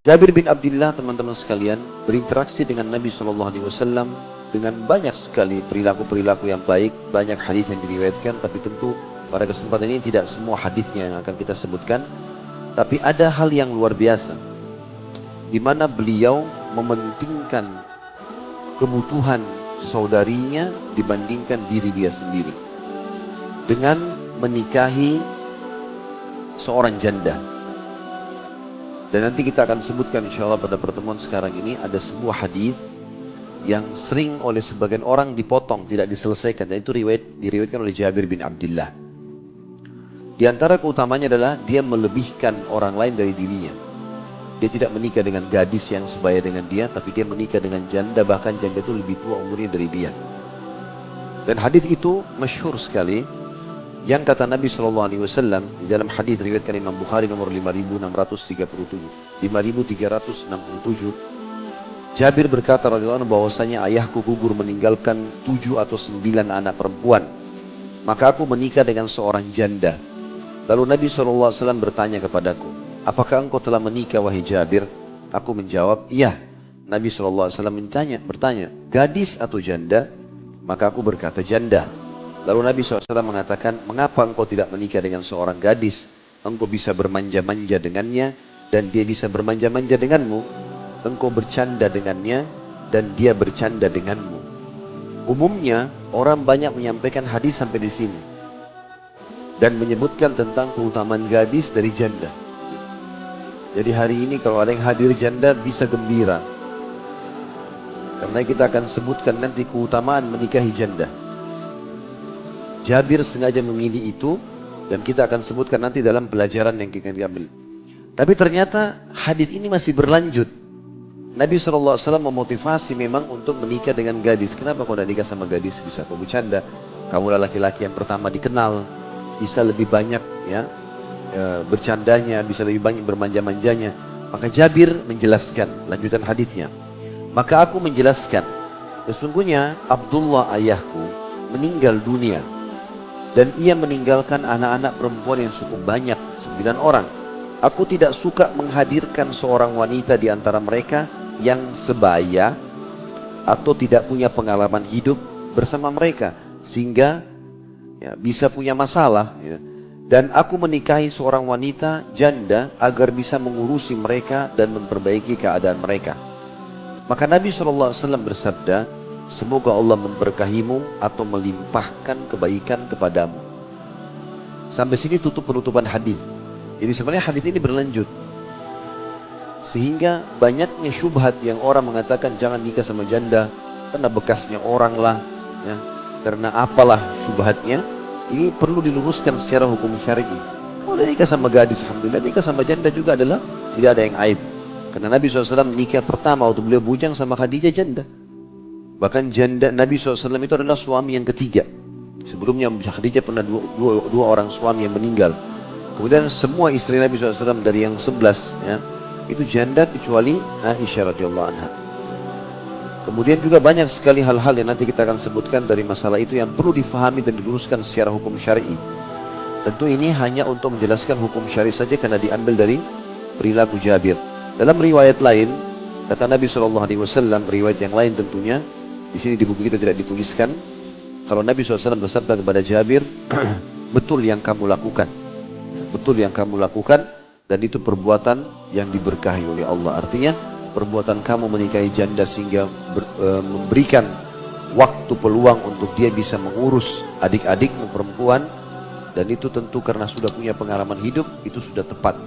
Jabir bin Abdullah, teman-teman sekalian, berinteraksi dengan Nabi SAW dengan banyak sekali perilaku-perilaku yang baik, banyak hadis yang diriwayatkan, tapi tentu pada kesempatan ini tidak semua hadisnya yang akan kita sebutkan, tapi ada hal yang luar biasa, di mana beliau mementingkan kebutuhan saudarinya dibandingkan diri dia sendiri, dengan menikahi seorang janda. Dan nanti kita akan sebutkan insyaAllah pada pertemuan sekarang ini ada sebuah hadis yang sering oleh sebagian orang dipotong, tidak diselesaikan, dan itu diriwayatkan oleh Jabir bin Abdullah. Di antara keutamanya adalah dia melebihkan orang lain dari dirinya. Dia tidak menikah dengan gadis yang sebaya dengan dia, tapi dia menikah dengan janda, bahkan janda itu lebih tua umurnya dari dia. Dan hadis itu masyhur sekali, yang kata Nabi SAW di dalam hadis riwayatkan Imam Bukhari nomor 5637, 5367, Jabir berkata radhiyallahu anhu bahwasanya ayahku gugur meninggalkan 7 atau 9 anak perempuan, maka aku menikah dengan seorang janda. Lalu Nabi SAW bertanya kepadaku, apakah engkau telah menikah wahai Jabir? Aku menjawab, iya. Nabi SAW bertanya, gadis atau janda? Maka aku berkata, janda. Lalu Nabi SAW mengatakan, mengapa engkau tidak menikah dengan seorang gadis? Engkau bisa bermanja-manja dengannya, dan dia bisa bermanja-manja denganmu. Engkau bercanda dengannya, dan dia bercanda denganmu. Umumnya, orang banyak menyampaikan hadis sampai di sini, dan menyebutkan tentang keutamaan gadis dari janda. Jadi hari ini kalau ada yang hadir janda, bisa gembira, karena kita akan sebutkan nanti keutamaan menikahi janda. Jabir sengaja memilih itu, dan kita akan sebutkan nanti dalam pelajaran yang kita ambil. Tapi ternyata hadis ini masih berlanjut. Nabi SAW memotivasi memang untuk menikah dengan gadis. Kenapa kau tidak nikah sama gadis? Bisa kau bercanda, kamu laki-laki yang pertama dikenal, bisa lebih banyak bercandanya, bisa lebih banyak bermanja-manjanya. Maka Jabir menjelaskan lanjutan hadisnya. Maka aku menjelaskan, sesungguhnya Abdullah ayahku meninggal dunia, dan ia meninggalkan anak-anak perempuan yang cukup banyak, 9 orang. Aku tidak suka menghadirkan seorang wanita di antara mereka yang sebaya atau tidak punya pengalaman hidup bersama mereka, sehingga bisa punya masalah. Dan aku menikahi seorang wanita janda agar bisa mengurusi mereka dan memperbaiki keadaan mereka. Maka Nabi SAW bersabda, semoga Allah memberkahimu atau melimpahkan kebaikan kepadamu. Sampai sini tutup penutupan hadis. Jadi sebenarnya hadis ini berlanjut, sehingga banyaknya syubhat yang orang mengatakan jangan nikah sama janda karena bekasnya orang lah, ya, karena apalah syubhatnya. Ini perlu diluruskan secara hukum syar'i. Kalau nikah sama gadis, alhamdulillah. Nikah sama janda juga adalah tidak ada yang aib, karena Nabi SAW nikah pertama waktu beliau bujang sama Khadijah janda. Bahkan janda Nabi SAW itu adalah suami yang ketiga. Sebelumnya Khadijah pernah dua orang suami yang meninggal. Kemudian semua istri Nabi SAW dari yang 11, ya, itu janda kecuali Aisyah radhiyallahu anha. Kemudian juga banyak sekali hal-hal yang nanti kita akan sebutkan dari masalah itu yang perlu difahami dan diluruskan secara hukum syar'i. Tentu ini hanya untuk menjelaskan hukum syar'i saja karena diambil dari perilaku Jabir. Dalam riwayat lain, kata Nabi SAW, riwayat yang lain tentunya, di sini di buku kita tidak dituliskan, kalau Nabi SAW bersabda kepada Jabir, betul yang kamu lakukan, betul yang kamu lakukan, dan itu perbuatan yang diberkahi oleh Allah. Artinya perbuatan kamu menikahi janda sehingga memberikan waktu peluang untuk dia bisa mengurus adik-adikmu perempuan, dan itu tentu karena sudah punya pengalaman hidup, itu sudah tepat.